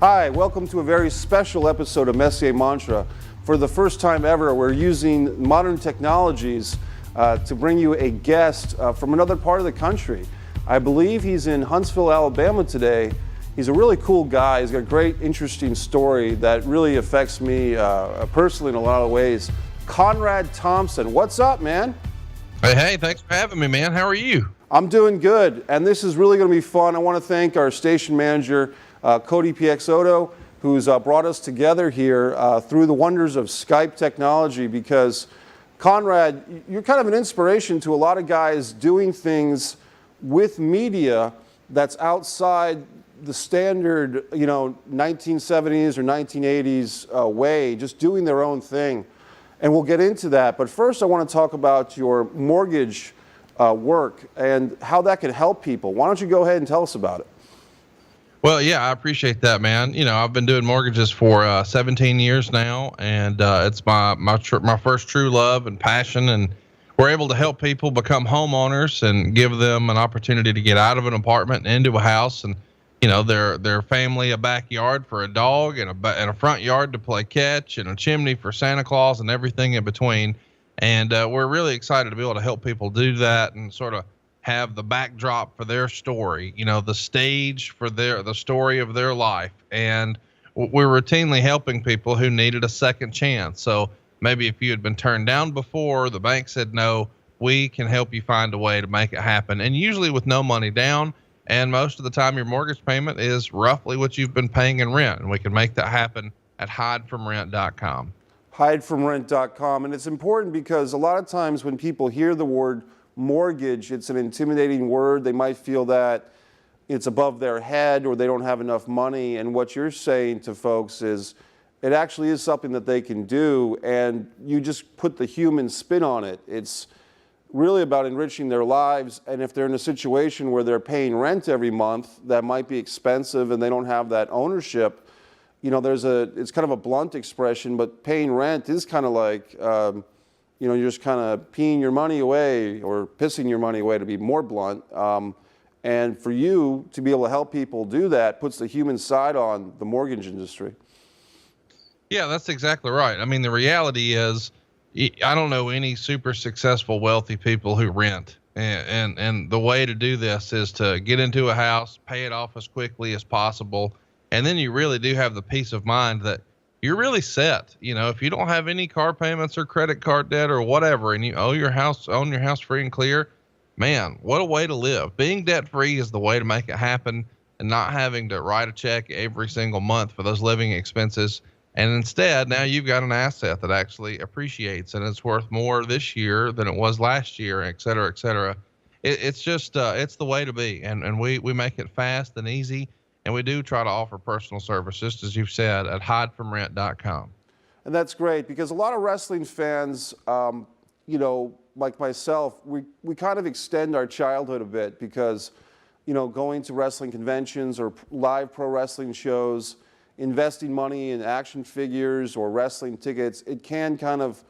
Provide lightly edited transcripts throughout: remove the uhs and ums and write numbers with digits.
Hi, welcome to a very special episode of Messier Mantra. For the first time ever, we're using modern technologies to bring you a guest from another part of the country. I believe he's in Huntsville, Alabama today. He's a really cool guy. He's got a great, interesting story that really affects me personally in a lot of ways. Conrad Thompson, what's up, man? Hey, thanks for having me, man. How are you? I'm doing good, and this is really going to be fun. I want to thank our station manager, Cody Piexoto, who's brought us together here through the wonders of Skype technology, because Conrad, you're kind of an inspiration to a lot of guys doing things with media that's outside the standard, 1970s or 1980s way, just doing their own thing. And we'll get into that. But first, I want to talk about your mortgage work and how that can help people. Why don't you go ahead and tell us about it? Well, yeah, I appreciate that, man. I've been doing mortgages for 17 years now, and it's my first true love and passion. And we're able to help people become homeowners and give them an opportunity to get out of an apartment and into a house, and their family a backyard for a dog, and a front yard to play catch, and a chimney for Santa Claus, and everything in between. And we're really excited to be able to help people do that and sort of have the backdrop for their story, the stage for the story of their life. And we're routinely helping people who needed a second chance. So maybe if you had been turned down before, the bank said no, we can help you find a way to make it happen. And usually with no money down, and most of the time your mortgage payment is roughly what you've been paying in rent. And we can make that happen at hidefromrent.com. Hidefromrent.com. And it's important because a lot of times when people hear the word mortgage, it's an intimidating word. They might feel that it's above their head or they don't have enough money. And what you're saying to folks is it actually is something that they can do, and you just put the human spin on it. It's really about enriching their lives. And if they're in a situation where they're paying rent every month, that might be expensive and they don't have that ownership. It's kind of a blunt expression, but paying rent is kind of like, you're just kind of peeing your money away or pissing your money away, to be more blunt. And for you to be able to help people do that puts the human side on the mortgage industry. Yeah, that's exactly right. I mean, the reality is, I don't know any super successful, wealthy people who rent. And the way to do this is to get into a house, pay it off as quickly as possible. And then you really do have the peace of mind that you're really set. If you don't have any car payments or credit card debt or whatever, and you own your house free and clear, man, what a way to live. Being debt free is the way to make it happen, and not having to write a check every single month for those living expenses. And instead, now you've got an asset that actually appreciates, and it's worth more this year than it was last year, et cetera, et cetera. It's just, it's the way to be. And we make it fast and easy. And we do try to offer personal service, just as you've said, at hidefromrent.com. And that's great, because a lot of wrestling fans, like myself, we kind of extend our childhood a bit, because, going to wrestling conventions or live pro wrestling shows, investing money in action figures or wrestling tickets, it can kind of,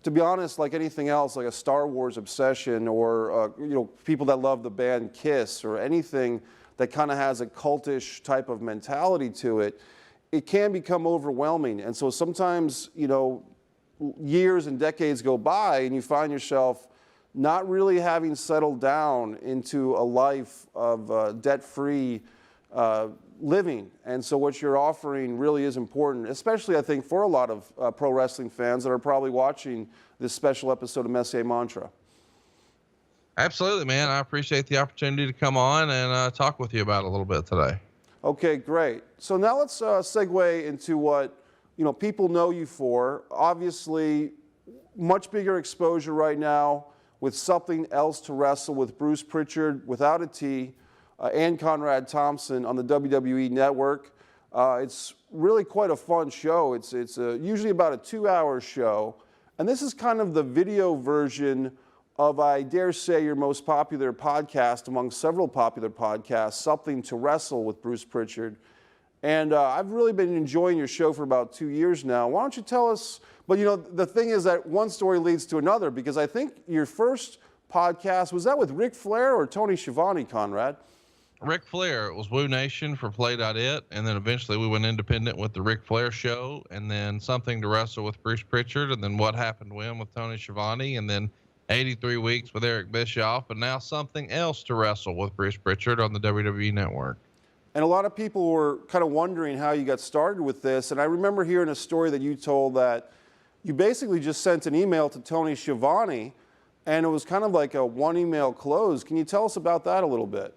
to be honest, like anything else, like a Star Wars obsession, or, people that love the band Kiss, or anything that kind of has a cultish type of mentality to it, it can become overwhelming. And so sometimes, years and decades go by and you find yourself not really having settled down into a life of debt-free living. And so what you're offering really is important, especially I think for a lot of pro wrestling fans that are probably watching this special episode of Messier Mantra. Absolutely, man. I appreciate the opportunity to come on and talk with you about it a little bit today. Okay, great. So now let's segue into what people know you for. Obviously, much bigger exposure right now with Something Else to Wrestle with Bruce Pritchard, without a T, and Conrad Thompson on the WWE Network. It's really quite a fun show. It's usually about a 2-hour show, and this is kind of the video version of, I dare say, your most popular podcast among several popular podcasts, Something to Wrestle with Bruce Pritchard. And I've really been enjoying your show for about 2 years now. Why don't you tell us, but the thing is that one story leads to another, because I think your first podcast, was that with Ric Flair or Tony Schiavone, Conrad? Ric Flair. It was Woo Nation for Play.it, and then eventually we went independent with the Ric Flair show, and then Something to Wrestle with Bruce Pritchard, and then What Happened When with Tony Schiavone, and then 83 Weeks with Eric Bischoff, and now Something Else to Wrestle with Bruce Pritchard on the WWE Network. And a lot of people were kind of wondering how you got started with this. And I remember hearing a story that you told that you basically just sent an email to Tony Schiavone, and it was kind of like a one email close. Can you tell us about that a little bit?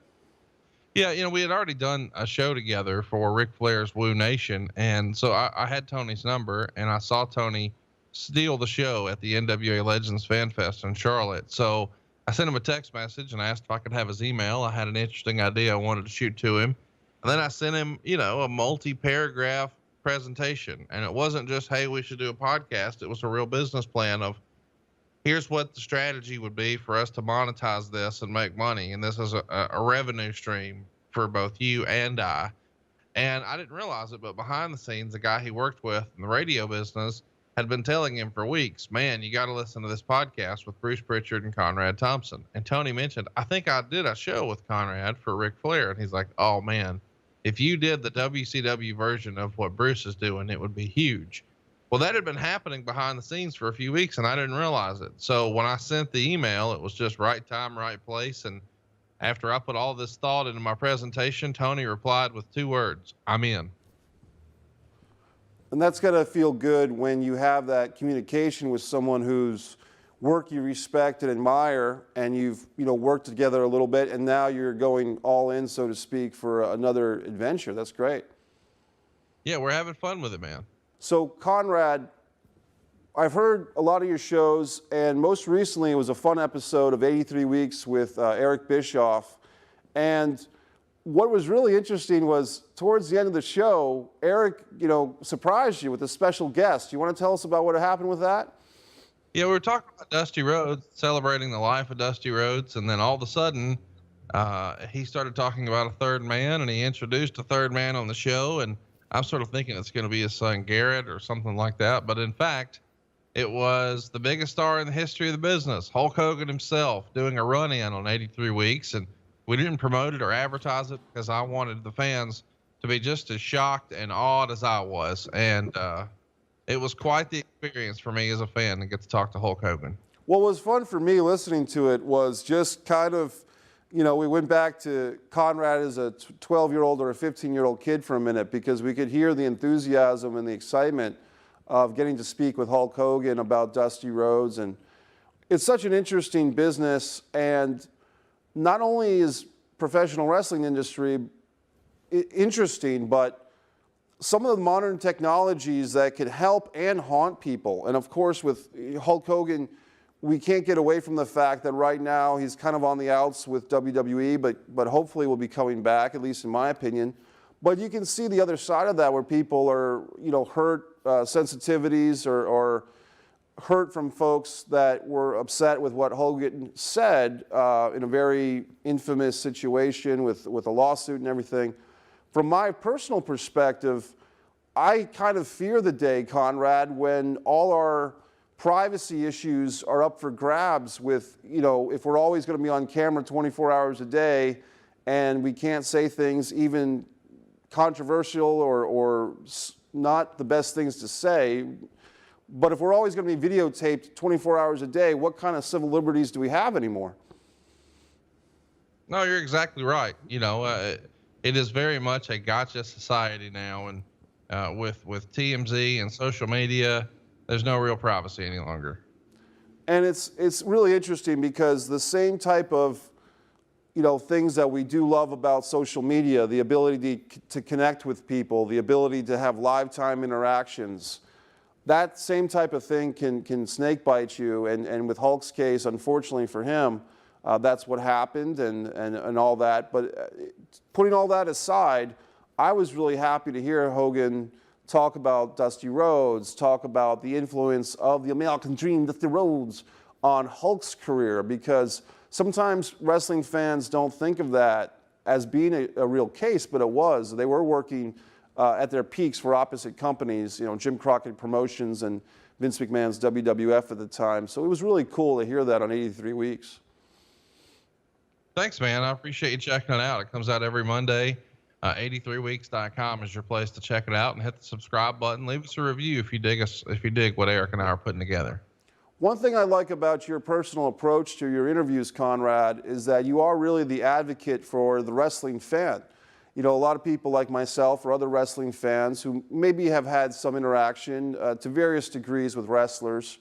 Yeah, we had already done a show together for Ric Flair's Woo Nation, and so I had Tony's number, and I saw Tony steal the show at the NWA Legends Fan Fest in Charlotte. So I sent him a text message and asked if I could have his email. I had an interesting idea I wanted to shoot to him. And then I sent him, a multi-paragraph presentation. And it wasn't just, hey, we should do a podcast. It was a real business plan of, here's what the strategy would be for us to monetize this and make money. And this is a revenue stream for both you and I. And I didn't realize it, but behind the scenes, the guy he worked with in the radio business had been telling him for weeks, man, you got to listen to this podcast with Bruce Pritchard and Conrad Thompson. And Tony mentioned, I think I did a show with Conrad for Ric Flair. And he's like, oh man, if you did the WCW version of what Bruce is doing, it would be huge. Well, that had been happening behind the scenes for a few weeks and I didn't realize it. So when I sent the email, it was just right time, right place. And after I put all this thought into my presentation, Tony replied with 2 words, I'm in. And that's got to feel good when you have that communication with someone whose work you respect and admire, and you've worked together a little bit, and now you're going all in, so to speak, for another adventure. That's great. Yeah, we're having fun with it, man. So Conrad, I've heard a lot of your shows, and most recently it was a fun episode of 83 Weeks with Eric Bischoff. And what was really interesting was towards the end of the show, Eric, surprised you with a special guest. You want to tell us about what happened with that? Yeah, we were talking about Dusty Rhodes, celebrating the life of Dusty Rhodes, and then all of a sudden, he started talking about a third man, and he introduced a third man on the show, and I'm sort of thinking it's going to be his son Garrett or something like that, but in fact, it was the biggest star in the history of the business, Hulk Hogan himself, doing a run-in on 83 Weeks, and we didn't promote it or advertise it because I wanted the fans to be just as shocked and awed as I was, and it was quite the experience for me as a fan to get to talk to Hulk Hogan. What was fun for me listening to it was just kind of, we went back to Conrad as a 12-year-old or a 15-year-old kid for a minute because we could hear the enthusiasm and the excitement of getting to speak with Hulk Hogan about Dusty Rhodes. And it's such an interesting business, and not only is professional wrestling industry interesting, but some of the modern technologies that could help and haunt people. And of course, with Hulk Hogan, we can't get away from the fact that right now he's kind of on the outs with WWE, but hopefully will be coming back, at least in my opinion. But you can see the other side of that where people are, hurt sensitivities or hurt from folks that were upset with what Hogan said in a very infamous situation with a lawsuit and everything. From my personal perspective, I kind of fear the day, Conrad, when all our privacy issues are up for grabs with, if we're always going to be on camera 24 hours a day and we can't say things even controversial or not the best things to say. But if we're always going to be videotaped 24 hours a day, what kind of civil liberties do we have anymore? No, you're exactly right. It is very much a gotcha society now, and with TMZ and social media, there's no real privacy any longer. And it's really interesting because the same type of things that we do love about social media, the ability to connect with people, the ability to have live time interactions, that same type of thing can snake bite you. And with Hulk's case, unfortunately for him, that's what happened and all that. But putting all that aside, I was really happy to hear Hogan talk about Dusty Rhodes, talk about the influence of the American Dream, Dusty Rhodes, on Hulk's career, because sometimes wrestling fans don't think of that as being a real case, but it was. They were working at their peaks for opposite companies, Jim Crockett Promotions and Vince McMahon's WWF at the time. So it was really cool to hear that on 83 Weeks. Thanks, man. I appreciate you checking it out. It comes out every Monday. 83weeks.com is your place to check it out, and hit the subscribe button. Leave us a review if you dig what Eric and I are putting together. One thing I like about your personal approach to your interviews, Conrad, is that you are really the advocate for the wrestling fan. You know, a lot of people like myself or other wrestling fans who maybe have had some interaction to various degrees with wrestlers,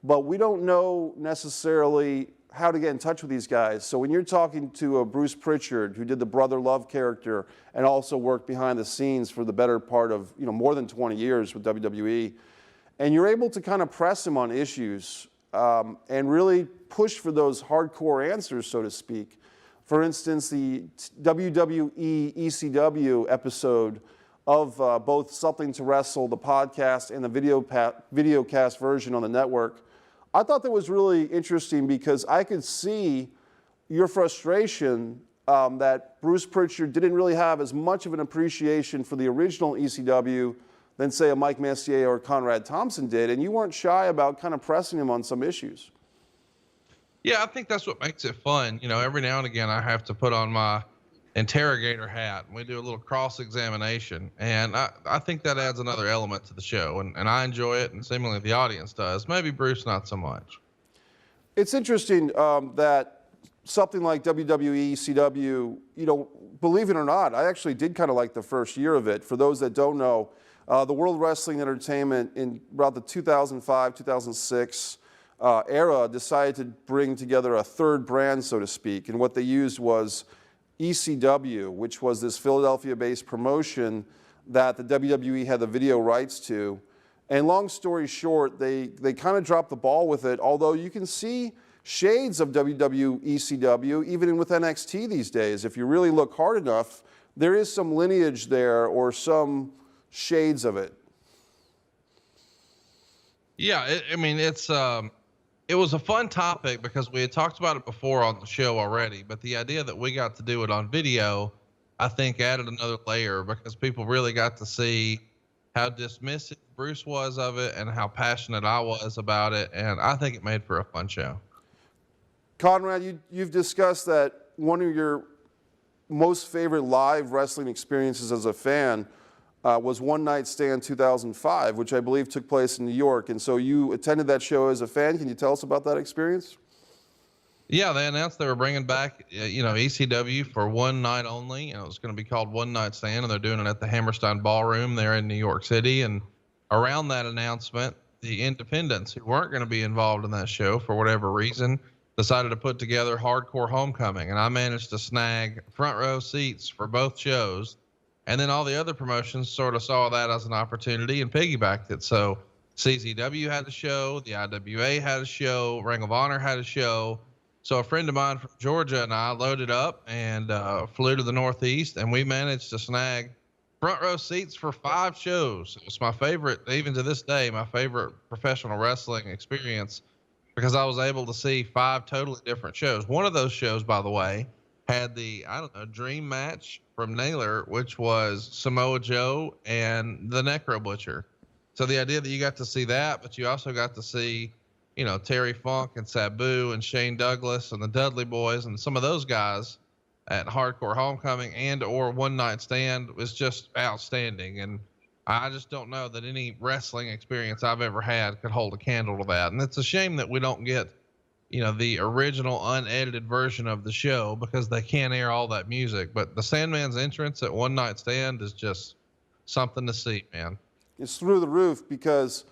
but we don't know necessarily how to get in touch with these guys. So when you're talking to Bruce Pritchard, who did the Brother Love character and also worked behind the scenes for the better part of, more than 20 years with WWE, and you're able to kind of press him on issues and really push for those hardcore answers, so to speak. For instance, the WWE ECW episode of both Something to Wrestle, the podcast, and the videocast version on the network, I thought that was really interesting because I could see your frustration that Bruce Pritchard didn't really have as much of an appreciation for the original ECW than, say, a Mike Messier or Conrad Thompson did, and you weren't shy about kind of pressing him on some issues. Yeah, I think that's what makes it fun. Every now and again, I have to put on my interrogator hat, and we do a little cross-examination. And I think that adds another element to the show, and I enjoy it, and seemingly the audience does. Maybe Bruce not so much. It's interesting that something like WWE ECW, believe it or not, I actually did kind of like the first year of it. For those that don't know, the World Wrestling Entertainment in about the 2005, 2006 era decided to bring together a third brand, so to speak. And what they used was ECW, which was this Philadelphia-based promotion that the WWE had the video rights to. And long story short, they kind of dropped the ball with it, although you can see shades of ECW even with NXT these days. If you really look hard enough, there is some lineage there or some shades of it. Yeah, it was a fun topic because we had talked about it before on the show already, but the idea that we got to do it on video, I think added another layer because people really got to see how dismissive Bruce was of it and how passionate I was about it. And I think it made for a fun show. Conrad, you've discussed that one of your most favorite live wrestling experiences as a fan was One Night Stand 2005, which I believe took place in New York. And so you attended that show as a fan. Can you tell us about that experience? Yeah, they announced they were bringing back, ECW for one night only, and it was going to be called One Night Stand, and they're doing it at the Hammerstein Ballroom there in New York City. And around that announcement, the independents who weren't going to be involved in that show for whatever reason decided to put together Hardcore Homecoming, and I managed to snag front row seats for both shows. And then all the other promotions sort of saw that as an opportunity and piggybacked it. So CZW had a show, the IWA had a show, Ring of Honor had a show. So a friend of mine from Georgia and I loaded up and flew to the Northeast, and we managed to snag front row seats for 5 shows. It was my favorite, even to this day, my favorite professional wrestling experience because I was able to see 5 totally different shows. One of those shows, by the way, had the, dream match from Naylor, which was Samoa Joe and the Necro Butcher. So the idea that you got to see that, but you also got to see, Terry Funk and Sabu and Shane Douglas and the Dudley Boys and some of those guys at Hardcore Homecoming and or One Night Stand was just outstanding. And I just don't know that any wrestling experience I've ever had could hold a candle to that. And it's a shame that we don't get the original unedited version of the show because they can't air all that music. But the Sandman's entrance at One Night Stand is just something to see, man. It's through the roof because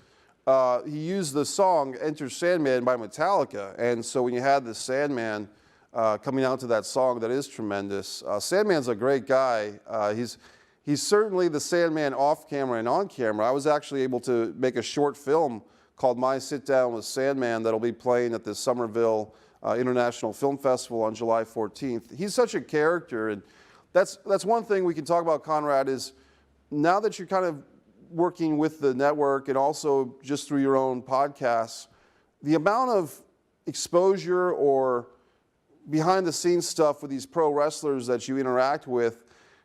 he used the song Enter Sandman by Metallica. And so when you had the Sandman coming out to that song, that is tremendous. Sandman's a great guy. He's certainly the Sandman off camera and on camera. I was actually able to make a short film called My Sit Down with Sandman that'll be playing at the Somerville International Film Festival on July 14th. He's such a character, and that's one thing we can talk about, Conrad, is now that you're kind of working with the network and also just through your own podcasts, the amount of exposure or behind the scenes stuff with these pro wrestlers that you interact with,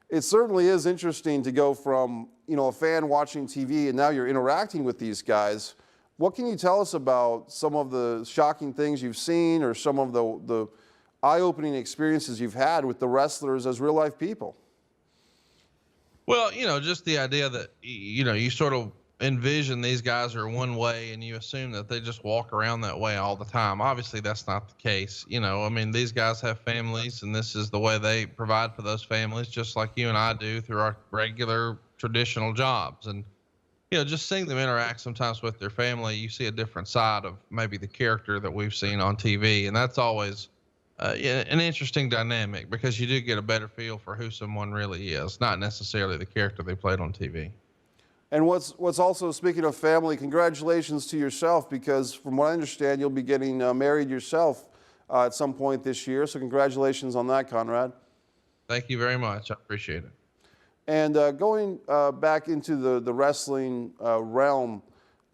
it certainly is interesting to go from, a fan watching TV and now you're interacting with these guys. What can you tell us about some of the shocking things you've seen or some of the eye-opening experiences you've had with the wrestlers as real-life people. Well, just the idea that, you sort of envision these guys are one way and you assume that they just walk around that way all the time. Obviously, that's not the case. I mean, these guys have families and this is the way they provide for those families, just like you and I do through our regular traditional jobs. And, just seeing them interact sometimes with their family, you see a different side of maybe the character that we've seen on TV. And that's always yeah, an interesting dynamic because you do get a better feel for who someone really is, not necessarily the character they played on TV. And what's also, speaking of family, congratulations to yourself, because from what I understand, you'll be getting married yourself at some point this year. So congratulations on that, Conrad. Thank you very much. I appreciate it. And going back into the wrestling realm,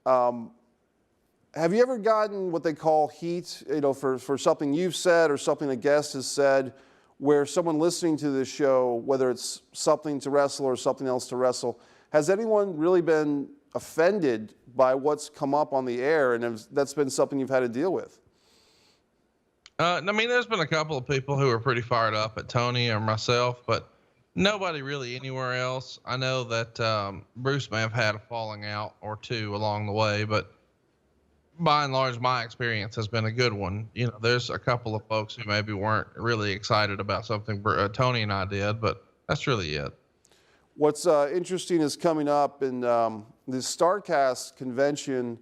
have you ever gotten what they call heat, for something you've said or something a guest has said, where someone listening to this show, whether it's something to wrestle or something else to wrestle, has anyone really been offended by what's come up on the air, and that's been something you've had to deal with? I mean, there's been a couple of people who are pretty fired up at Tony or myself, but nobody really anywhere else. I know that Bruce may have had a falling out or two along the way, but by and large, my experience has been a good one. There's a couple of folks who maybe weren't really excited about something Tony and I did, but that's really it. What's interesting is coming up in the StarCast convention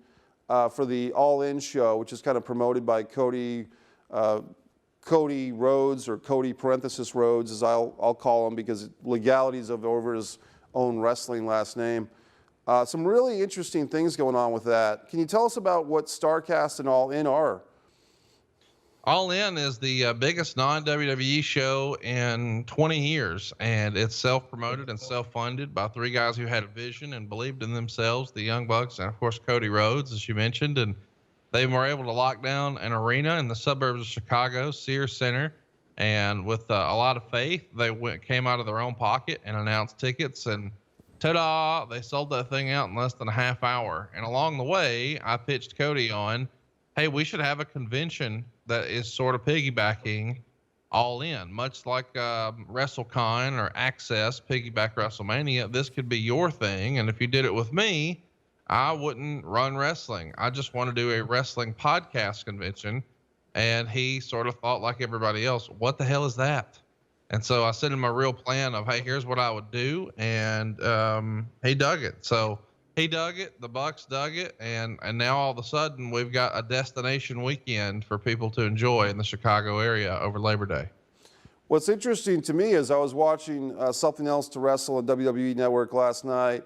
for the All In show, which is kind of promoted by Cody Rhodes, or Cody parenthesis Rhodes, as I'll call him, because legalities of over his own wrestling last name. Some really interesting things going on with that. Can you tell us about what StarCast and All In are? All In is the biggest non-WWE show in 20 years, and it's self-promoted and self-funded by three guys who had a vision and believed in themselves, the Young Bucks and, of course, Cody Rhodes, as you mentioned. And they were able to lock down an arena in the suburbs of Chicago, Sears Center, and with a lot of faith, they came out of their own pocket and announced tickets, and ta-da, they sold that thing out in less than a half hour. And along the way, I pitched Cody on, hey, we should have a convention that is sort of piggybacking All In, much like WrestleCon or Access piggyback WrestleMania. This could be your thing. And if you did it with me, I wouldn't run wrestling. I just want to do a wrestling podcast convention. And he sort of thought, like everybody else, what the hell is that? And so I sent him a real plan of, hey, here's what I would do. And he dug it. So he dug it, the Bucks dug it, and now all of a sudden we've got a destination weekend for people to enjoy in the Chicago area over Labor Day. What's interesting to me is I was watching Something Else to Wrestle on WWE Network last night,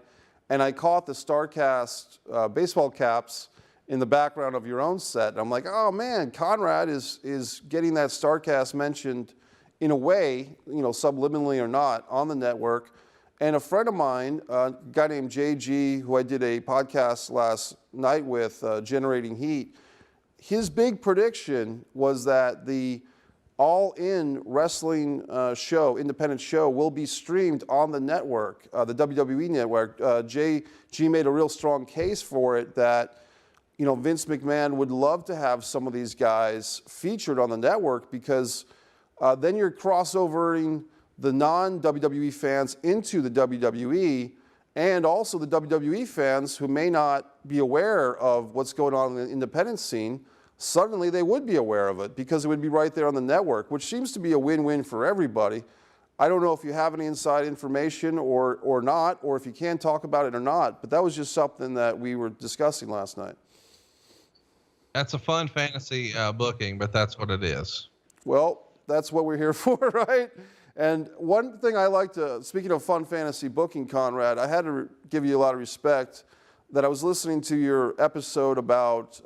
and I caught the StarCast baseball caps in the background of your own set. And I'm like, oh man, Conrad is getting that StarCast mentioned in a way, subliminally or not, on the network. And a friend of mine, a guy named JG, who I did a podcast last night with, Generating Heat, his big prediction was that the All In wrestling show, independent show, will be streamed on the network, the WWE network. JG made a real strong case for it that, Vince McMahon would love to have some of these guys featured on the network, because then you're crossovering the non-WWE fans into the WWE, and also the WWE fans who may not be aware of what's going on in the independent scene, suddenly they would be aware of it because it would be right there on the network, which seems to be a win-win for everybody. I don't know if you have any inside information or not, or if you can talk about it or not, but that was just something that we were discussing last night. That's a fun fantasy booking, but that's what it is. Well, that's what we're here for, right? And one thing I like to, speaking of fun fantasy booking, Conrad, I had to give you a lot of respect that I was listening to your episode about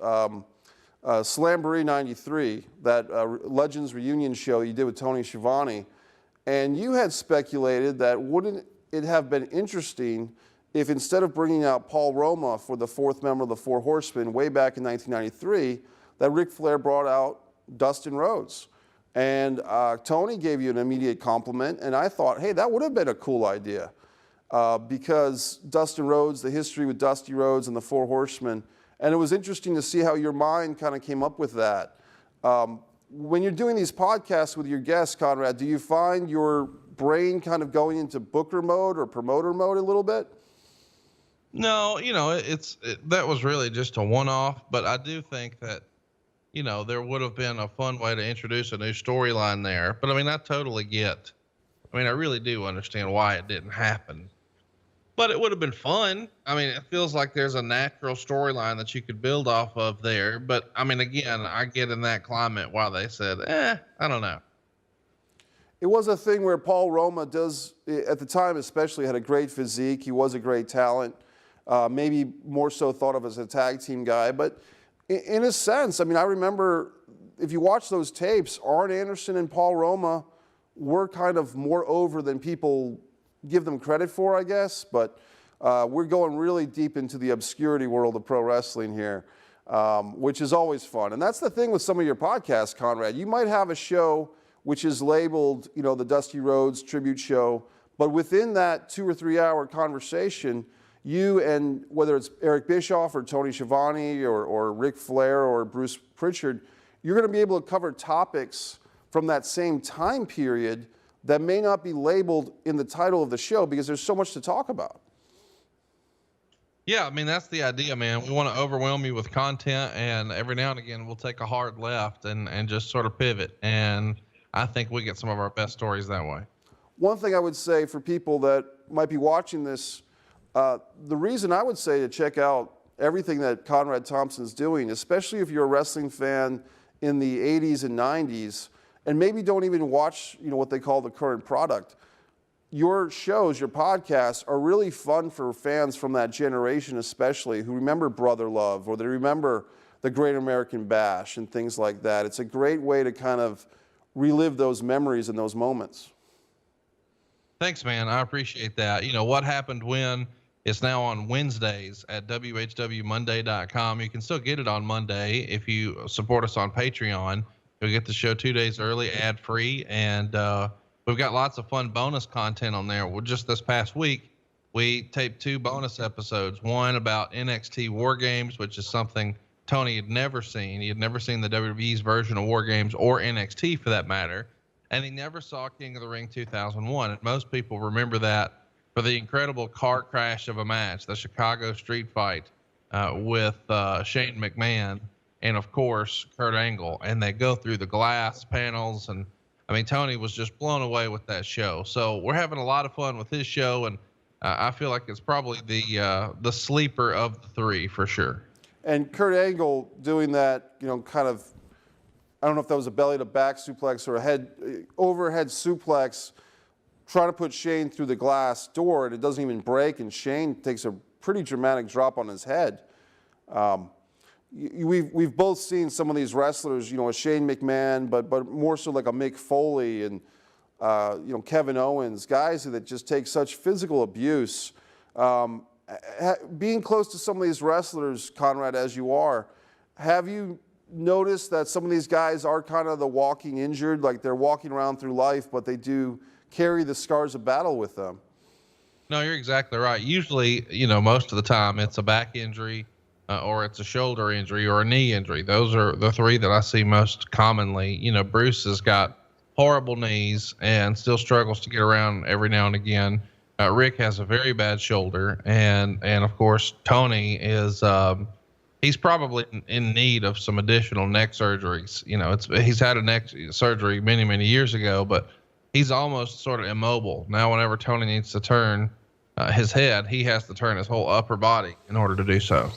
Slamboree 93, that Legends reunion show you did with Tony Schiavone. And you had speculated that wouldn't it have been interesting if instead of bringing out Paul Roma for the fourth member of the Four Horsemen way back in 1993, that Ric Flair brought out Dustin Rhodes. And Tony gave you an immediate compliment, and I thought, hey, that would have been a cool idea, because Dustin Rhodes, the history with Dusty Rhodes and the Four Horsemen, and it was interesting to see how your mind kind of came up with that. when you're doing these podcasts with your guests, Conrad, do you find your brain kind of going into booker mode or promoter mode a little bit? No, that was really just a one-off, but I do think that, there would have been a fun way to introduce a new storyline there. But I mean, I really do understand why it didn't happen, but it would have been fun. I mean, it feels like there's a natural storyline that you could build off of there. But I mean, again, I get in that climate why they said, I don't know. It was a thing where Paul Roma at the time especially, had a great physique. He was a great talent, maybe more so thought of as a tag team guy. But in a sense, I mean, I remember if you watch those tapes, Arn Anderson and Paul Roma were kind of more over than people give them credit for, I guess. But we're going really deep into the obscurity world of pro wrestling here, which is always fun. And that's the thing with some of your podcasts, Conrad. You might have a show which is labeled, the Dusty Rhodes tribute show, but within that 2 or 3 hour conversation, you and whether it's Eric Bischoff or Tony Schiavone or Ric Flair or Bruce Pritchard, you're going to be able to cover topics from that same time period that may not be labeled in the title of the show because there's so much to talk about. Yeah, I mean, that's the idea, man. We want to overwhelm you with content, and every now and again we'll take a hard left and just sort of pivot. And I think we get some of our best stories that way. One thing I would say for people that might be watching this, the reason I would say to check out everything that Conrad Thompson is doing, especially if you're a wrestling fan in the 80s and 90s, and maybe don't even watch, what they call the current product. Your shows, your podcasts are really fun for fans from that generation, especially who remember Brother Love or they remember the Great American Bash and things like that. It's a great way to kind of relive those memories and those moments. Thanks, man. I appreciate that. What happened when is now on Wednesdays at WHWMonday.com. You can still get it on Monday if you support us on Patreon. You'll get the show 2 days early, ad-free, and we've got lots of fun bonus content on there. Well, just this past week, we taped 2 bonus episodes, one about NXT War Games, which is something Tony had never seen. He had never seen the WWE's version of War Games or NXT for that matter. And he never saw King of the Ring 2001. And most people remember that for the incredible car crash of a match, the Chicago street fight with Shane McMahon and, of course, Kurt Angle. And they go through the glass panels. And, I mean, Tony was just blown away with that show. So we're having a lot of fun with his show. And I feel like it's probably the sleeper of the 3 for sure. And Kurt Angle doing that, kind of, I don't know if that was a belly to back suplex or a overhead suplex, trying to put Shane through the glass door, and it doesn't even break, and Shane takes a pretty dramatic drop on his head. We've both seen some of these wrestlers, a Shane McMahon, but more so like a Mick Foley and Kevin Owens, guys that just take such physical abuse. Being close to some of these wrestlers, Conrad, as you are, have you noticed that some of these guys are kind of the walking injured, like they're walking around through life, but they do carry the scars of battle with them? No, you're exactly right. Usually, most of the time it's a back injury or it's a shoulder injury or a knee injury. Those are the 3 that I see most commonly. Bruce has got horrible knees and still struggles to get around every now and again. Rick has a very bad shoulder, and of course Tony is he's probably in need of some additional neck surgeries. He's had a neck surgery many years ago, but he's almost sort of immobile now. Whenever Tony needs to turn his head, he has to turn his whole upper body in order to do so.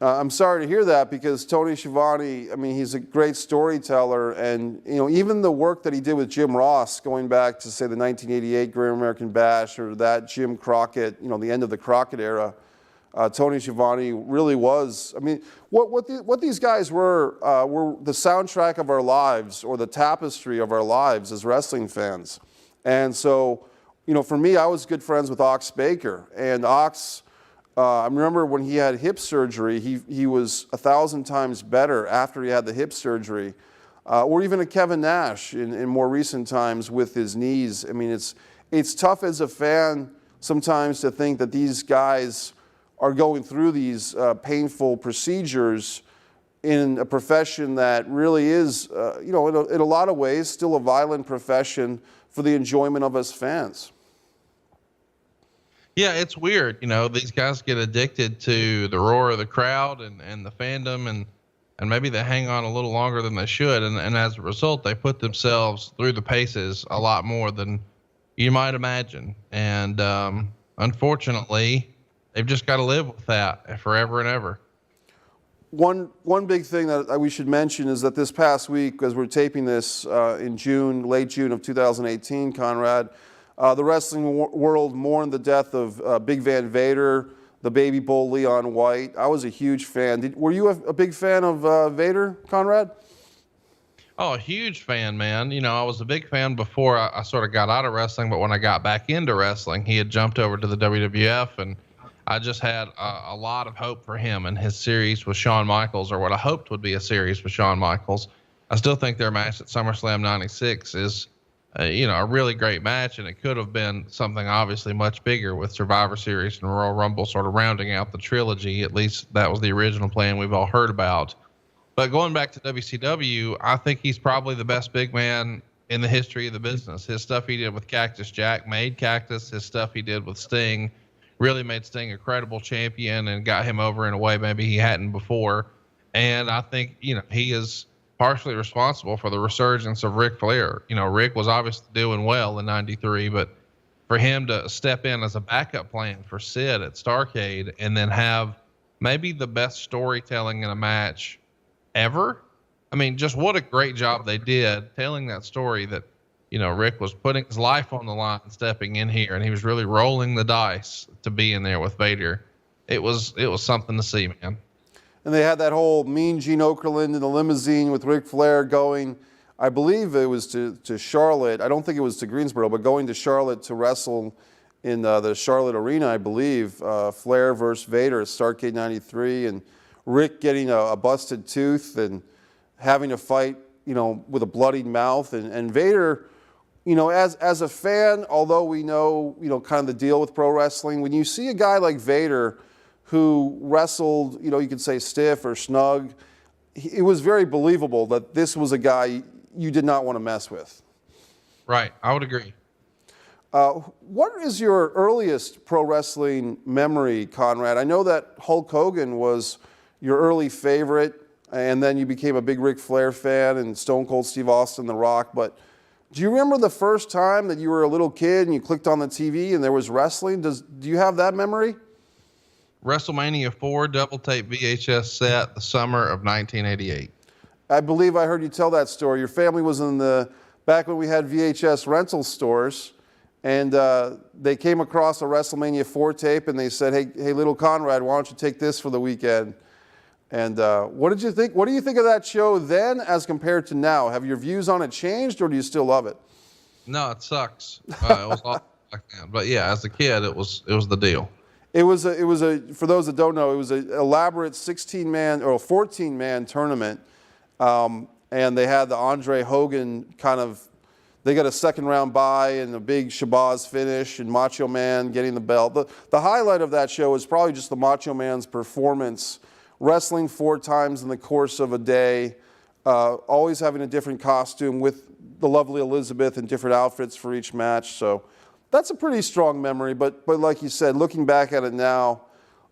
I'm sorry to hear that because Tony Schiavone, I mean, he's a great storyteller, and even the work that he did with Jim Ross, going back to say the 1988 Great American Bash or that Jim Crockett, the end of the Crockett era, Tony Schiavone really was. I mean, what these guys were the soundtrack of our lives or the tapestry of our lives as wrestling fans, and so for me, I was good friends with Ox Baker, and Ox. I remember when he had hip surgery, he was 1,000 times better after he had the hip surgery, or even a Kevin Nash in more recent times with his knees. I mean, it's tough as a fan sometimes to think that these guys are going through these painful procedures in a profession that really is, you know, in a lot of ways, still a violent profession for the enjoyment of us fans. Yeah, it's weird. You know, these guys get addicted to the roar of the crowd and the fandom, and maybe they hang on a little longer than they should. And as a result, they put themselves through the paces a lot more than you might imagine. And unfortunately, they've just got to live with that forever and ever. One big thing that we should mention is that this past week, as we're taping this in June, late June of 2018, Conrad, the wrestling world mourned the death of Big Van Vader, the baby bull Leon White. I was a huge fan. Were you a big fan of Vader, Conrad? Oh, a huge fan, man. You know, I was a big fan before I sort of got out of wrestling, but when I got back into wrestling, he had jumped over to the WWF, and I just had a lot of hope for him and his series with Shawn Michaels, or what I hoped would be a series with Shawn Michaels. I still think their match at SummerSlam 96 is, you know, a really great match, and it could have been something obviously much bigger with Survivor Series and Royal Rumble sort of rounding out the trilogy. At least that was the original plan we've all heard about. But going back to WCW, I think he's probably the best big man in the history of the business. His stuff he did with Cactus Jack made Cactus. His stuff he did with Sting really made Sting a credible champion and got him over in a way maybe he hadn't before. And I think, you know, he is partially responsible for the resurgence of Ric Flair. You know, Rick was obviously doing well in 93, but for him to step in as a backup plan for Sid at Starrcade and then have maybe the best storytelling in a match ever. I mean, just what a great job they did telling that story that, you know, Rick was putting his life on the line, stepping in here, and he was really rolling the dice to be in there with Vader. It was something to see, man. And they had that whole Mean Gene Okerlund in the limousine with Ric Flair going, I believe it was to Charlotte. I don't think it was to Greensboro, but going to Charlotte to wrestle in the Charlotte Arena, I believe. Flair versus Vader at Starrcade 93, and Rick getting a busted tooth and having to fight, you know, with a bloodied mouth. And Vader, you know, as a fan, although we know, you know, kind of the deal with pro wrestling, when you see a guy like Vader who wrestled, you know, you could say stiff or snug, it was very believable that this was a guy you did not want to mess with. Right, I would agree. What is your earliest pro wrestling memory, Conrad? I know that Hulk Hogan was your early favorite, and then you became a big Ric Flair fan and Stone Cold Steve Austin, The Rock, but do you remember the first time that you were a little kid and you clicked on the TV and there was wrestling? Do you have that memory? WrestleMania 4 double tape VHS set, the summer of 1988. I believe I heard you tell that story. Your family was back when we had VHS rental stores, and they came across a WrestleMania 4 tape and they said, hey, little Conrad, why don't you take this for the weekend? And what did you think? What do you think of that show then as compared to now? Have your views on it changed, or do you still love it? No, it sucks. It was awful back then. But yeah, as a kid, it was the deal. It was for those that don't know, it was an elaborate 16-man or 14-man tournament, and they had the Andre Hogan they got a second round bye and a big Shabazz finish and Macho Man getting the belt. The highlight of that show was probably just the Macho Man's performance, wrestling 4 times in the course of a day, always having a different costume with the lovely Elizabeth in different outfits for each match. So that's a pretty strong memory, but like you said, looking back at it now,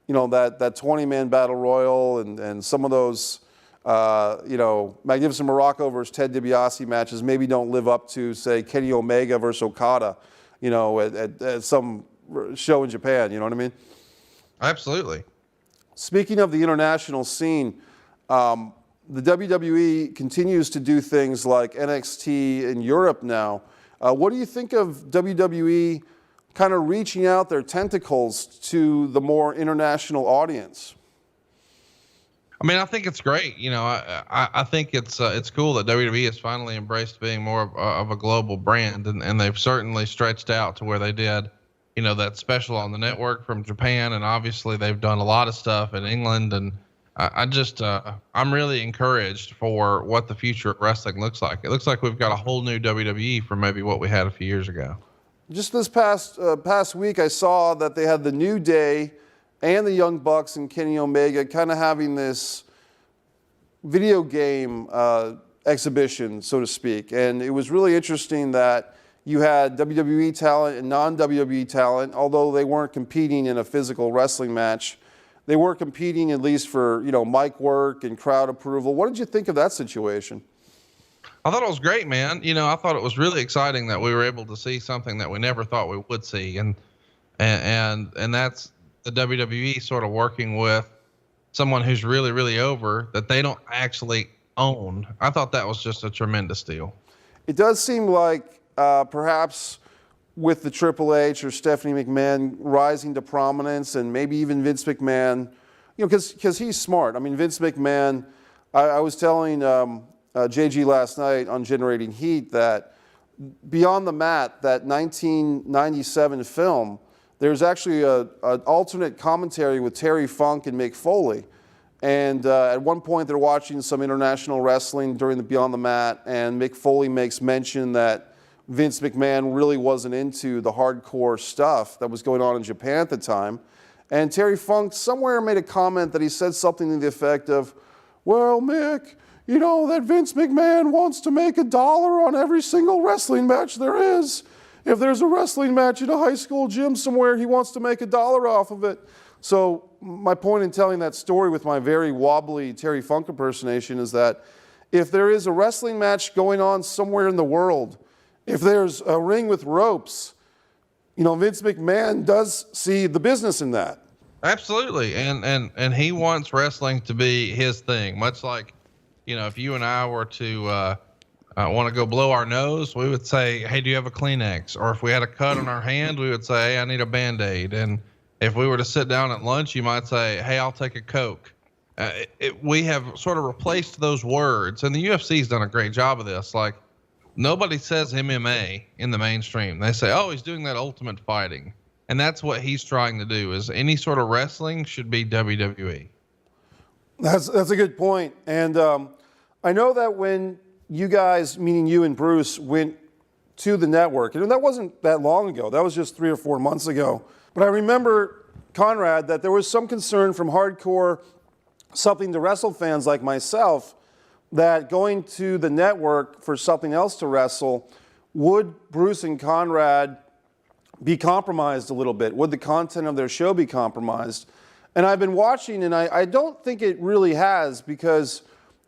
you know, that 20-man battle royal and some of those, you know, Magnificent Morocco versus Ted DiBiase matches maybe don't live up to, say, Kenny Omega versus Okada, you know, at some show in Japan, you know what I mean? Absolutely. Speaking of the international scene, the WWE continues to do things like NXT in Europe now. What do you think of WWE kind of reaching out their tentacles to the more international audience? I mean, I think it's great. You know, I think it's cool that WWE has finally embraced being more of a global brand, and they've certainly stretched out to where they did, you know, that special on the network from Japan, and obviously they've done a lot of stuff in England, and I'm really encouraged for what the future of wrestling looks like. It looks like we've got a whole new WWE from maybe what we had a few years ago. Just this past week, I saw that they had the New Day and the Young Bucks and Kenny Omega kind of having this video game exhibition, so to speak. And it was really interesting that you had WWE talent and non-WWE talent, although they weren't competing in a physical wrestling match. They were competing at least for, mic work and crowd approval. What did you think of that situation? I thought it was great, man. I thought it was really exciting that we were able to see something that we never thought we would see. And that's the WWE sort of working with someone who's really, really over that they don't actually own. I thought that was just a tremendous deal. It does seem like perhaps with the Triple H or Stephanie McMahon rising to prominence, and maybe even Vince McMahon, because he's smart. I mean, Vince McMahon, I was telling JG last night on Generating Heat that Beyond the Mat, that 1997 film, there's actually an alternate commentary with Terry Funk and Mick Foley. And at one point, they're watching some international wrestling during the Beyond the Mat, and Mick Foley makes mention that Vince McMahon really wasn't into the hardcore stuff that was going on in Japan at the time. And Terry Funk somewhere made a comment that he said something to the effect of, well, Mick, that Vince McMahon wants to make $1 on every single wrestling match there is. If there's a wrestling match at a high school gym somewhere, he wants to make $1 off of it. So my point in telling that story with my very wobbly Terry Funk impersonation is that if there is a wrestling match going on somewhere in the world, if there's a ring with ropes, Vince McMahon does see the business in that. Absolutely. And he wants wrestling to be his thing, much like, if you and I were to want to go blow our nose, we would say, hey, do you have a Kleenex? Or if we had a cut on our hand, we would say, hey, I need a Band-Aid. And if we were to sit down at lunch, you might say, hey, I'll take a Coke. We have sort of replaced those words, and the UFC's done a great job of this. Like, nobody says MMA in the mainstream. They say, oh, he's doing that ultimate fighting. And that's what he's trying to do, is any sort of wrestling should be WWE. That's a good point. And I know that when you guys, meaning you and Bruce, went to the network, and that wasn't that long ago. That was just 3 or 4 months ago. But I remember, Conrad, that there was some concern from hardcore something to wrestle fans like myself that going to the network for something else to wrestle, would Bruce and Conrad be compromised a little bit? Would the content of their show be compromised? And I've been watching, and I don't think it really has, because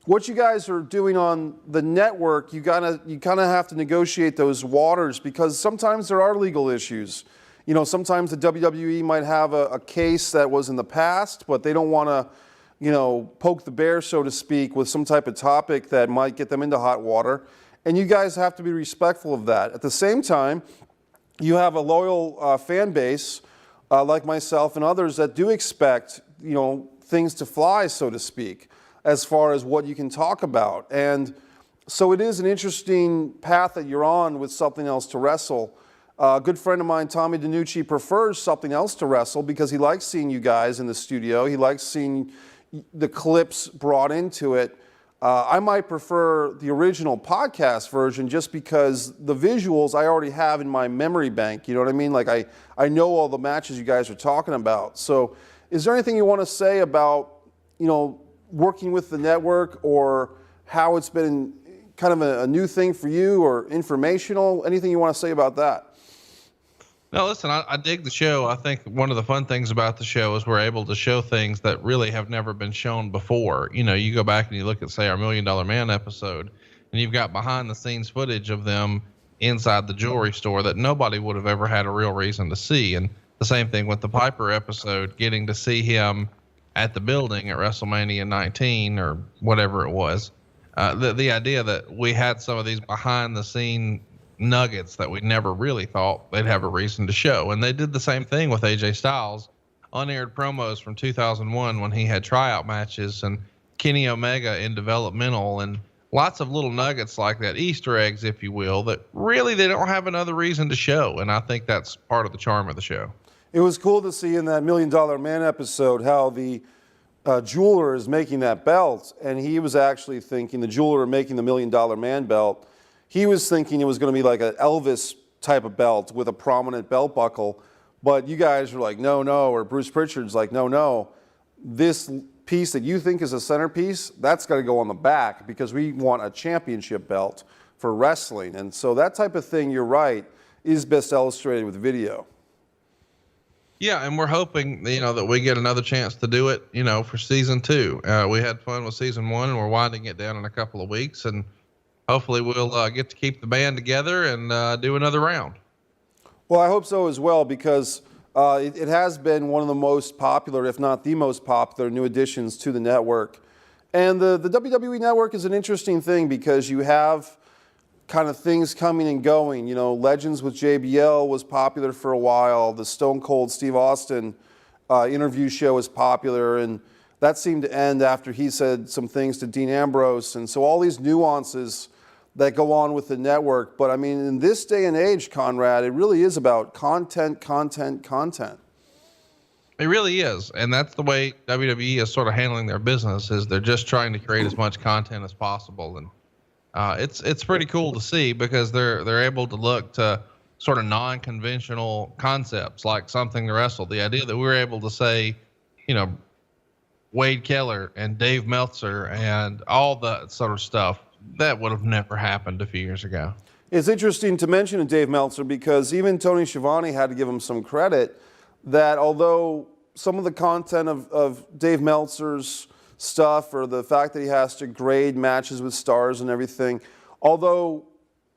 what you guys are doing on the network, you kind of have to negotiate those waters, because sometimes there are legal issues. Sometimes the WWE might have a case that was in the past, but they don't want to poke the bear, so to speak, with some type of topic that might get them into hot water. And you guys have to be respectful of that. At the same time, you have a loyal fan base like myself and others that do expect, things to fly, so to speak, as far as what you can talk about. And so it is an interesting path that you're on with something else to wrestle. A good friend of mine, Tommy DiNucci, prefers something else to wrestle because he likes seeing you guys in the studio. He likes seeing the clips brought into it. I might prefer the original podcast version just because the visuals I already have in my memory bank. You know what I mean? Like I know all the matches you guys are talking about. So is there anything you want to say about, working with the network, or how it's been kind of a new thing for you, or informational? Anything you want to say about that? No, listen, I dig the show. I think one of the fun things about the show is we're able to show things that really have never been shown before. You go back and you look at, say, our $1 Million Man episode, and you've got behind the scenes footage of them inside the jewelry store that nobody would have ever had a real reason to see. And the same thing with the Piper episode, getting to see him at the building at WrestleMania 19 or whatever it was. The idea that we had some of these behind the scene nuggets that we never really thought they'd have a reason to show. And they did the same thing with AJ Styles, unaired promos from 2001 when he had tryout matches, and Kenny Omega in developmental, and lots of little nuggets like that, Easter eggs, if you will, that really they don't have another reason to show. And I think that's part of the charm of the show. It was cool to see in that $1 Million Man episode how the jeweler is making that belt, and he was actually thinking, the jeweler making the $1 Million Man belt, he was thinking it was going to be like an Elvis type of belt with a prominent belt buckle, but you guys were like, no, or Bruce Pritchard's like, no, this piece that you think is a centerpiece, that's got to go on the back because we want a championship belt for wrestling. And so that type of thing, you're right, is best illustrated with video. Yeah, and we're hoping, that we get another chance to do it, for season 2. We had fun with season 1, and we're winding it down in a couple of weeks, and hopefully we'll get to keep the band together and do another round. Well, I hope so as well, because it has been one of the most popular, if not the most popular, new additions to the network. And the WWE Network is an interesting thing because you have kind of things coming and going. Legends with JBL was popular for a while. The Stone Cold Steve Austin interview show was popular, and that seemed to end after he said some things to Dean Ambrose. And so all these nuances that go on with the network. But I mean, in this day and age, Conrad, it really is about content, content, content. It really is. And that's the way WWE is sort of handling their business, is they're just trying to create as much content as possible. And it's pretty cool to see because they're able to look to sort of non-conventional concepts like something to wrestle. The idea that we were able to say, Wade Keller and Dave Meltzer and all that sort of stuff, that would have never happened a few years ago. It's interesting to mention Dave Meltzer because even Tony Schiavone had to give him some credit that although some of the content of Dave Meltzer's stuff or the fact that he has to grade matches with stars and everything, although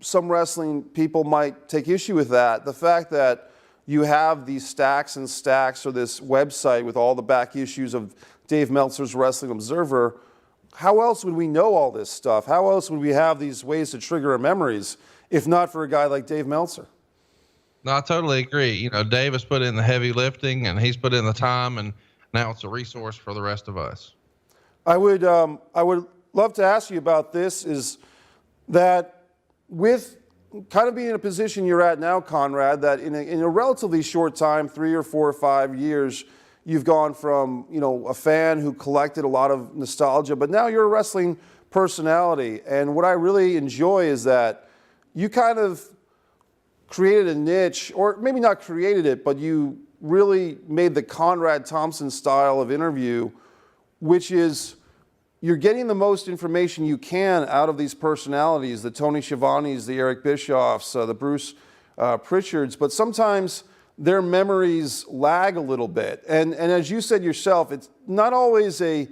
some wrestling people might take issue with that, the fact that you have these stacks and stacks or this website with all the back issues of Dave Meltzer's Wrestling Observer, how else would we know all this stuff? How else would we have these ways to trigger our memories if not for a guy like Dave Meltzer? No, I totally agree. Dave has put in the heavy lifting and he's put in the time, and now it's a resource for the rest of us. I would love to ask you about this, is that with kind of being in a position you're at now, Conrad, that in a relatively short time, 3 or 4 or 5 years, you've gone from, a fan who collected a lot of nostalgia, but now you're a wrestling personality. And what I really enjoy is that you kind of created a niche, or maybe not created it, but you really made the Conrad Thompson style of interview, which is you're getting the most information you can out of these personalities, the Tony Schiavones, the Eric Bischoffs, the Bruce Pritchards, but sometimes their memories lag a little bit. And as you said yourself, it's not always a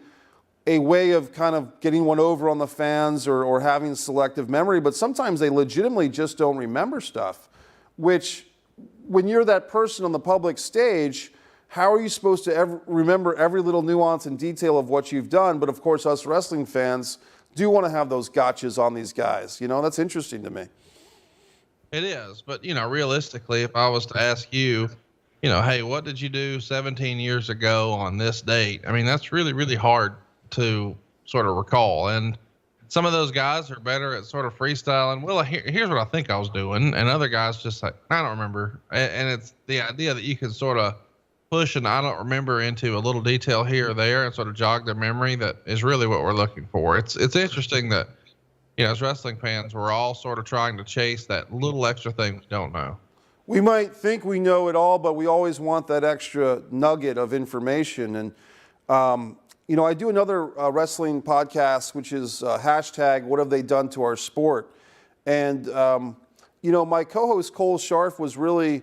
way of kind of getting one over on the fans or having selective memory, but sometimes they legitimately just don't remember stuff, which when you're that person on the public stage, how are you supposed to remember every little nuance and detail of what you've done? But of course, us wrestling fans do want to have those gotchas on these guys. That's interesting to me. It is, but realistically, if I was to ask you, hey, what did you do 17 years ago on this date? I mean, that's really, really hard to sort of recall. And some of those guys are better at sort of freestyling. Well, here's what I think I was doing. And other guys just like, I don't remember. And it's the idea that you can sort of push and I don't remember into a little detail here or there and sort of jog their memory that is really what we're looking for. It's interesting that, as wrestling fans, we're all sort of trying to chase that little extra thing we don't know. We might think we know it all, but we always want that extra nugget of information. And, I do another wrestling podcast, which is hashtag What Have They Done to Our Sport? And, my co-host Cole Scharf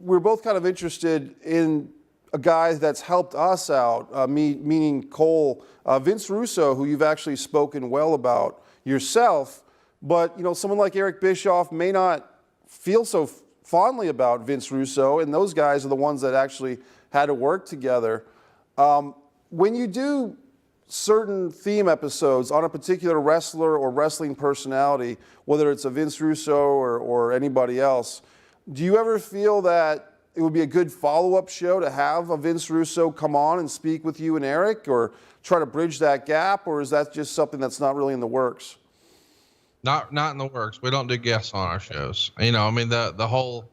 we're both kind of interested in a guy that's helped us out, meaning Cole, Vince Russo, who you've actually spoken well about yourself, but someone like Eric Bischoff may not feel so fondly about Vince Russo, and those guys are the ones that actually had to work together. When you do certain theme episodes on a particular wrestler or wrestling personality, whether it's a Vince Russo or anybody else, do you ever feel that it would be a good follow-up show to have a Vince Russo come on and speak with you and Eric, or try to bridge that gap, or is that just something that's not really in the works? Not in the works. We don't do guests on our shows. The whole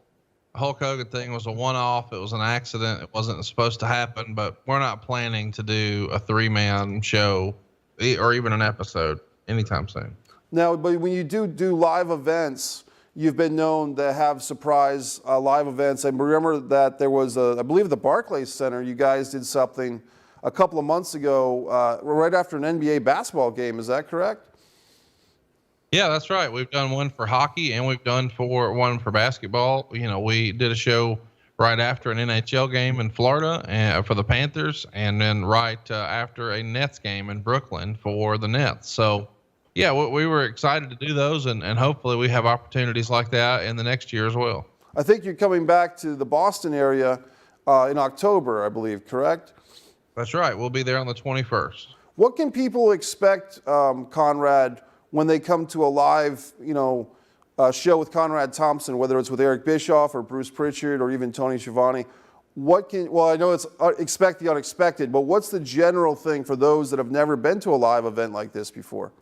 Hulk Hogan thing was a one-off. It was an accident. It wasn't supposed to happen, but we're not planning to do a 3-man show or even an episode anytime soon. Now, but when you do live events, you've been known to have surprise live events. I remember that there was I believe the Barclays Center, you guys did something a couple of months ago, right after an NBA basketball game. Is that correct? Yeah, that's right. We've done one for hockey and we've done one for basketball. We did a show right after an NHL game in Florida for the Panthers, and then right after a Nets game in Brooklyn for the Nets. So, yeah, we were excited to do those, and hopefully we have opportunities like that in the next year as well. I think you're coming back to the Boston area in October, I believe, correct? That's right. We'll be there on the 21st. What can people expect, Conrad, when they come to a live, show with Conrad Thompson, whether it's with Eric Bischoff or Bruce Pritchard or even Tony Schiavone? I know it's expect the unexpected, but what's the general thing for those that have never been to a live event like this before?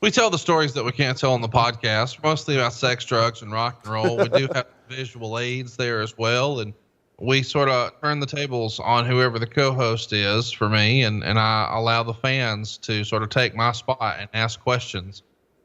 We tell the stories that we can't tell on the podcast, mostly about sex, drugs, and rock and roll. We do have visual aids there as well, and we sort of turn the tables on whoever the co-host is for me, and I allow the fans to sort of take my spot and ask questions.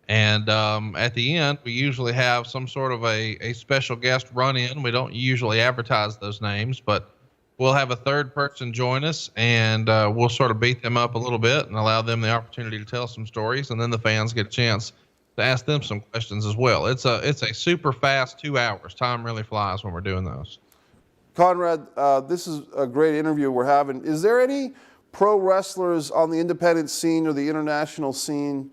And at the end, we usually have some sort of a special guest run in. We don't usually advertise those names, but we'll have a third person join us, and we'll sort of beat them up a little bit and allow them the opportunity to tell some stories, and then the fans get a chance to ask them some questions as well. It's a super fast 2 hours. Time really flies when we're doing those. Conrad, this is a great interview we're having. Is there any pro wrestlers on the independent scene or the international scene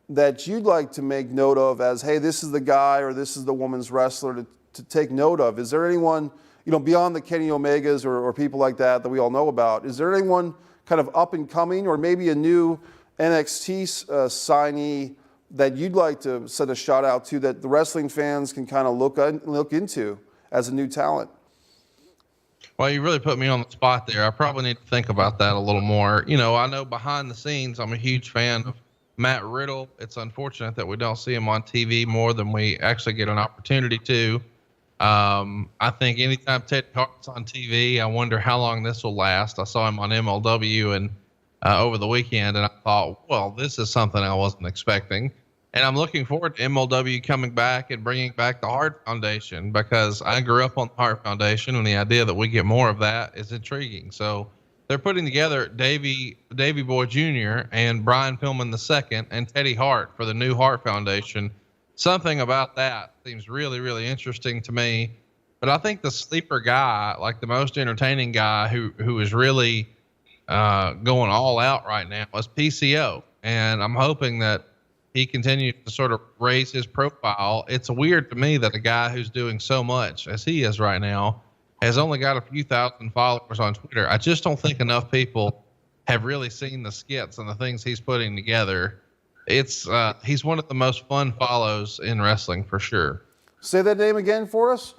that you'd like to make note of as, hey, this is the guy or this is the woman's wrestler to take note of? Is there anyone, beyond the Kenny Omegas or people like that we all know about, is there anyone kind of up and coming or maybe a new NXT signee that you'd like to send a shout out to that the wrestling fans can kind of look into as a new talent? Well, you really put me on the spot there. I probably need to think about that a little more. I know behind the scenes, I'm a huge fan of Matt Riddle. It's unfortunate that we don't see him on TV more than we actually get an opportunity to. I think anytime Teddy Hart's on TV, I wonder how long this will last. I saw him on MLW and over the weekend, and I thought, well, this is something I wasn't expecting. And I'm looking forward to MLW coming back and bringing back the Hart Foundation, because I grew up on the Hart Foundation, and the idea that we get more of that is intriguing. So they're putting together Davey Boy Jr. and Brian Pillman II and Teddy Hart for the new Hart Foundation. Something about that seems really, really interesting to me. But I think the sleeper guy, like the most entertaining guy who is really going all out right now, is PCO. And I'm hoping that he continues to sort of raise his profile. It's weird to me that a guy who's doing so much as he is right now has only got a few thousand followers on Twitter. I just don't think enough people have really seen the skits and the things he's putting together. He's one of the most fun follows in wrestling for sure. Say that name again for us.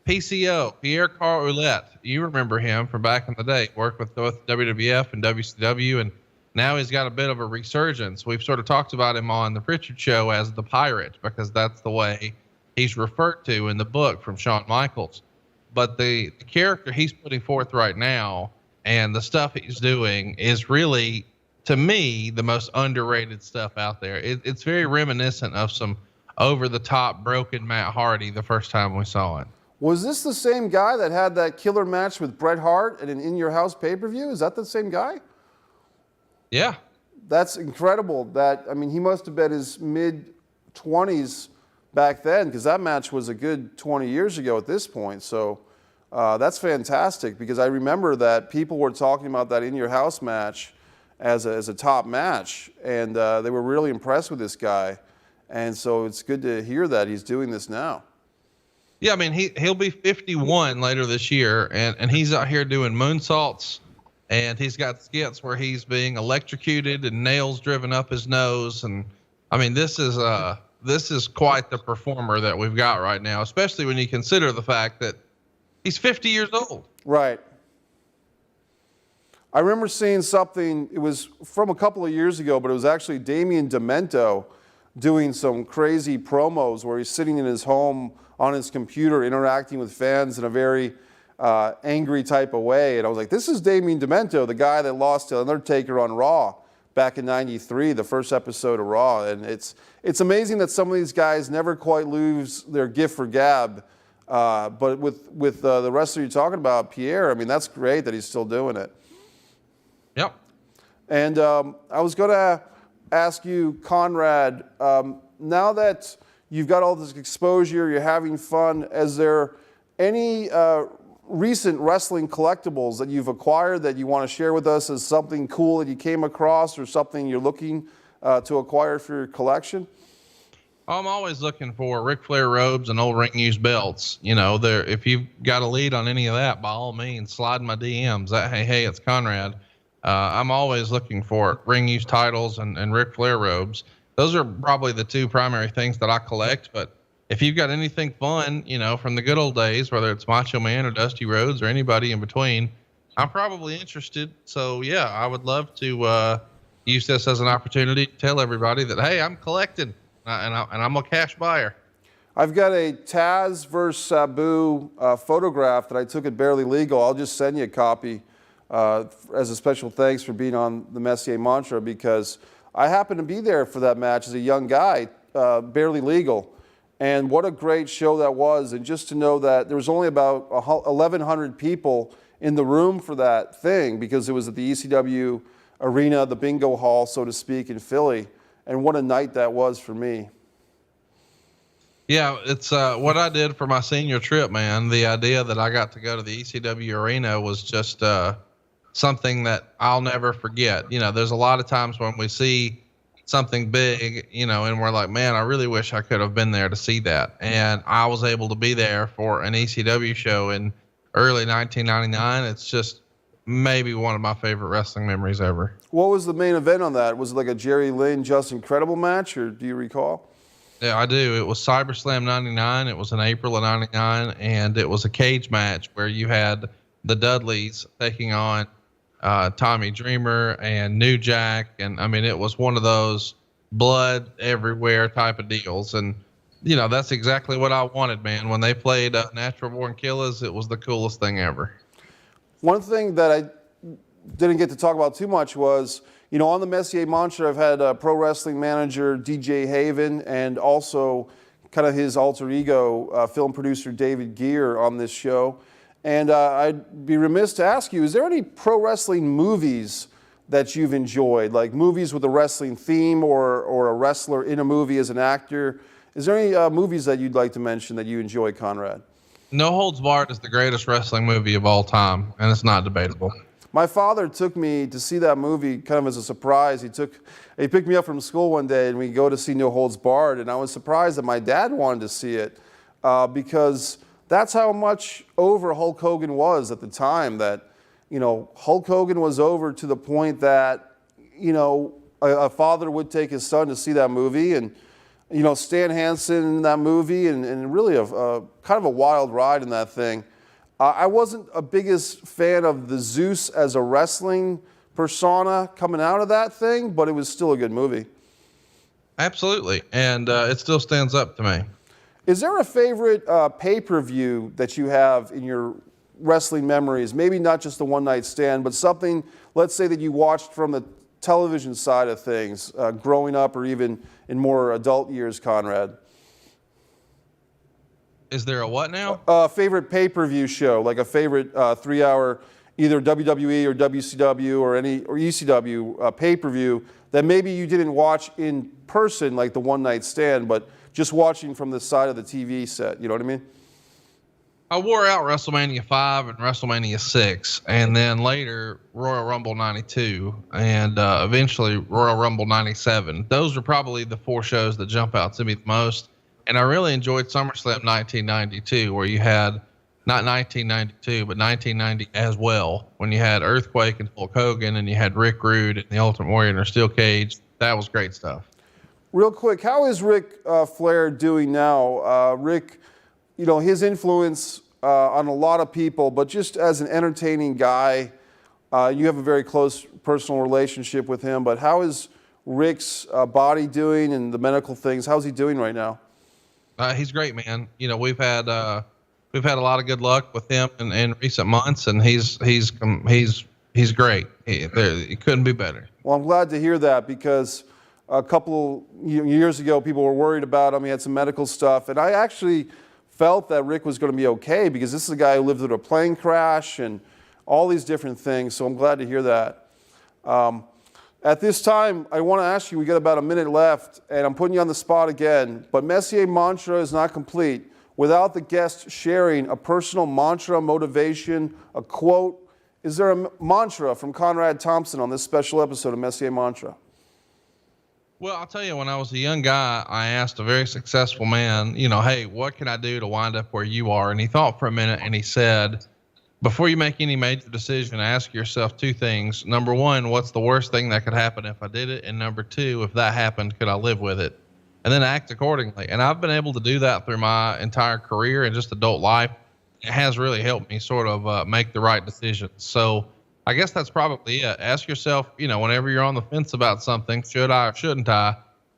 PCO, Pierre Carl Ouellette. You remember him from back in the day. Worked with both WWF and WCW, and now he's got a bit of a resurgence. We've sort of talked about him on the Pritchard Show as the Pirate, because that's the way he's referred to in the book from Shawn Michaels. But the character he's putting forth right now and the stuff he's doing is really, to me, the most underrated stuff out there. It's very reminiscent of some over-the-top broken Matt Hardy the first time we saw it. Was this the same guy that had that killer match with Bret Hart at an In Your House pay-per-view? Is that the same guy? Yeah. That's incredible. He must have been his mid-20s back then, because that match was a good 20 years ago at this point. So that's fantastic, because I remember that people were talking about that In Your House match as a top match, and they were really impressed with this guy. And so it's good to hear that he's doing this now. Yeah, he'll be 51 later this year, and he's out here doing moonsaults. And he's got skits where he's being electrocuted and nails driven up his nose. And this is quite the performer that we've got right now, especially when you consider the fact that he's 50 years old. Right. I remember seeing something, it was from a couple of years ago, but it was actually Damian Demento doing some crazy promos where he's sitting in his home on his computer interacting with fans in a very angry type of way. And I was like, this is Damian Demento, the guy that lost to Undertaker on Raw back in '93, the first episode of Raw. And it's amazing that some of these guys never quite lose their gift for gab. But with the wrestler you're talking about, Pierre, that's great that he's still doing it. Yep. And I was going to ask you, Conrad, now that you've got all this exposure, you're having fun, is there any recent wrestling collectibles that you've acquired that you want to share with us as something cool that you came across or something you're looking to acquire for your collection? I'm always looking for Ric Flair robes and old ring used belts. If you've got a lead on any of that, by all means, slide in my DMs. Hey, it's Conrad. I'm always looking for ring used titles and Ric Flair robes. Those are probably the two primary things that I collect. But if you've got anything fun, from the good old days, whether it's Macho Man or Dusty Rhodes or anybody in between, I'm probably interested. So yeah, I would love to use this as an opportunity to tell everybody that, hey, I'm collecting. And I'm a cash buyer. I've got a Taz versus Sabu photograph that I took at Barely Legal. I'll just send you a copy as a special thanks for being on the Messier Mantra, because I happened to be there for that match as a young guy, Barely Legal. And what a great show that was. And just to know that there was only about 1,100 people in the room for that thing, because it was at the ECW arena, the bingo hall, so to speak, in Philly. And what a night that was for me. Yeah, it's what I did for my senior trip, man. The idea that I got to go to the ECW arena was just something that I'll never forget. There's a lot of times when we see something big, and we're like, man, I really wish I could have been there to see that. And I was able to be there for an ECW show in early 1999. It's just maybe one of my favorite wrestling memories ever. What was the main event on that? Was it like a Jerry Lynn, Just Incredible match, or do you recall? Yeah, I do. It was CyberSlam 99. It was in April of 99, and it was a cage match where you had the Dudleys taking on Tommy Dreamer and New Jack. And I mean, it was one of those blood everywhere type of deals. And, that's exactly what I wanted, man. When they played Natural Born Killers, it was the coolest thing ever. One thing that I didn't get to talk about too much was, on the Messier Mantra, I've had pro wrestling manager DJ Haven and also kind of his alter ego, film producer David Gear on this show. And I'd be remiss to ask you, is there any pro wrestling movies that you've enjoyed, like movies with a wrestling theme or a wrestler in a movie as an actor? Is there any movies that you'd like to mention that you enjoy, Conrad? No Holds Barred is the greatest wrestling movie of all time, and it's not debatable. My father took me to see that movie kind of as a surprise. He picked me up from school one day, and we go to see No Holds Barred, and I was surprised that my dad wanted to see it because that's how much over Hulk Hogan was at the time. That Hulk Hogan was over to the point that a father would take his son to see that movie, and Stan Hansen in that movie, and really a kind of a wild ride in that thing. I wasn't a biggest fan of the Zeus as a wrestling persona coming out of that thing, but it was still a good movie. Absolutely, and it still stands up to me. Is there a favorite pay-per-view that you have in your wrestling memories? Maybe not just a one-night stand, but something, let's say, that you watched from the television side of things, growing up or even in more adult years, Conrad? Is there a what now? Favorite pay-per-view show, like a favorite 3-hour, either WWE or WCW or ECW pay-per-view that maybe you didn't watch in person, like the one-night stand, but just watching from the side of the TV set. You know what I mean? I wore out WrestleMania 5 and WrestleMania 6, and then later Royal Rumble 92, and eventually Royal Rumble 97. Those are probably the 4 shows that jump out to me the most. And I really enjoyed SummerSlam 1992, where you had, not 1992, but 1990 as well, when you had Earthquake and Hulk Hogan, and you had Rick Rude and the Ultimate Warrior in a steel cage. That was great stuff. Real quick, how is Ric Flair doing now? Rick, his influence on a lot of people, but just as an entertaining guy, you have a very close personal relationship with him, but how is Rick's body doing and the medical things? How's he doing right now? He's great, man. We've had a lot of good luck with him in recent months, and he's great. He couldn't be better. Well, I'm glad to hear that, because a couple years ago, people were worried about him. He had some medical stuff, and I actually felt that Rick was going to be okay, because this is a guy who lived through a plane crash and all these different things. So I'm glad to hear that. At this time, I want to ask you, we got about a minute left, and I'm putting you on the spot again, but Messier Mantra is not complete without the guest sharing a personal mantra, motivation, a quote. Is there a mantra from Conrad Thompson on this special episode of Messier Mantra? Well, I'll tell you, when I was a young guy, I asked a very successful man, hey, what can I do to wind up where you are? And he thought for a minute and he said, before you make any major decision, ask yourself two things. Number one, what's the worst thing that could happen if I did it? And number two, if that happened, could I live with it? And then act accordingly. And I've been able to do that through my entire career and just adult life. It has really helped me sort of make the right decisions. So I guess that's probably it. Ask yourself, whenever you're on the fence about something, should I or shouldn't I?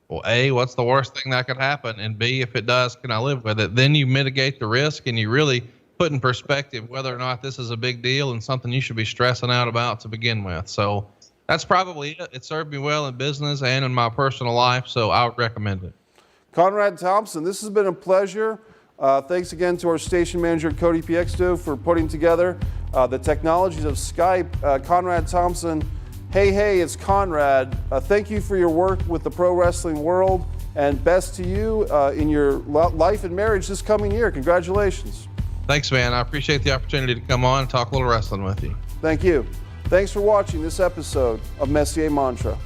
Well, A, what's the worst thing that could happen? And B, if it does, can I live with it? Then you mitigate the risk and you really put in perspective whether or not this is a big deal and something you should be stressing out about to begin with. So that's probably it. It served me well in business and in my personal life, so I would recommend it. Conrad Thompson, this has been a pleasure. Thanks again to our station manager, Cody Piexto, for putting together the technologies of Skype. Conrad Thompson, hey, it's Conrad. Thank you for your work with the pro wrestling world, and best to you in your life and marriage this coming year. Congratulations. Thanks, man. I appreciate the opportunity to come on and talk a little wrestling with you. Thank you. Thanks for watching this episode of Messier Mantra.